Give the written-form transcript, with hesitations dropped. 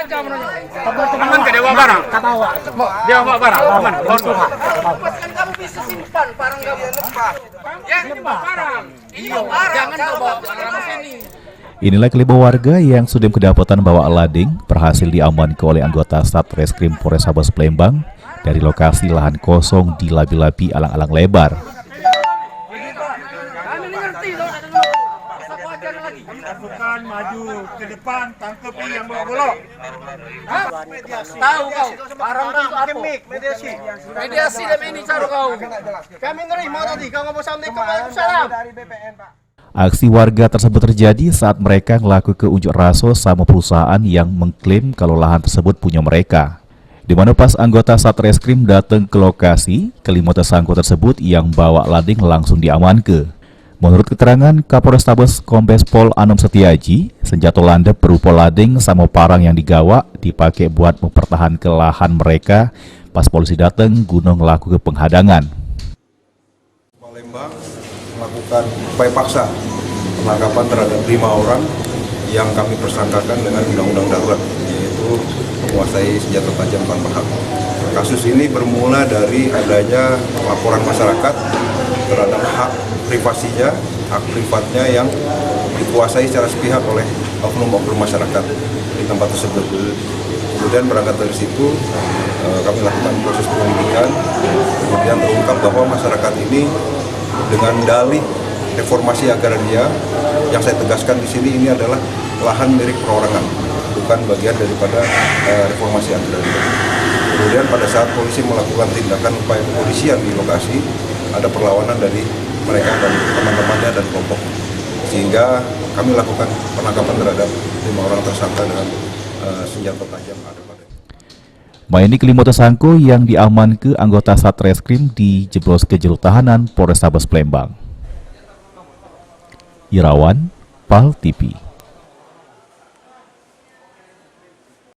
Aman ke dewa barang? Dia bawa barang, aman. Kan kamu bisa simpan barang kamu. Ya, barang. Iya, jangan bawa barang sini. Inilah kelima warga yang sudah kedapatan bawa lading berhasil diamankan oleh anggota Satreskrim Polrestabes Palembang dari lokasi lahan kosong di labi-labi alang-alang lebar. Bukan maju ke depan, tangkap yang bawa golok. Tahu kau, barang itu apa? Mediasi. Mediasi dan ini cara kau. Kami nerima tadi, kau ngomong assalamualaikum waalaikumsalam. Dari BPN, Pak. Aksi warga tersebut terjadi saat mereka melakukan unjuk rasa sama perusahaan yang mengklaim kalau lahan tersebut punya mereka. Di mana pas anggota Satreskrim datang ke lokasi, kelima tersangka tersebut yang bawa lading langsung diamankan. Menurut keterangan Kapolrestabes Kombes Pol Anom Setiaji, senjata landep berupa lading sama parang yang digawa dipakai buat mempertahankan lahan mereka pas polisi datang guna melakukan penghadangan. Palembang melakukan upaya paksa penangkapan terhadap 5 orang yang kami persangkakan dengan undang-undang darurat, yaitu menguasai senjata tajam tanpa hak. Kasus ini bermula dari adanya laporan masyarakat terhadap hak privasinya, hak privatnya yang dikuasai secara sepihak oleh oknum-oknum masyarakat di tempat tersebut. Kemudian berangkat dari situ kami lakukan proses penyelidikan, kemudian terungkap bahwa masyarakat ini dengan dalih reformasi agraria, yang saya tegaskan di sini ini adalah lahan milik perorangan, bukan bagian daripada reformasi agraria. Kemudian pada saat polisi melakukan tindakan upaya kepolisian di lokasi, ada perlawanan dari mereka dan teman-temannya dan kelompok, sehingga kami lakukan penangkapan terhadap 5 orang tersangka dengan senjata tajam ada pada. Ini kelima tersangka yang diamankan anggota Satreskrim di jeblos ke jalur tahanan Polrestabes Palembang. Irawan, PAL TV.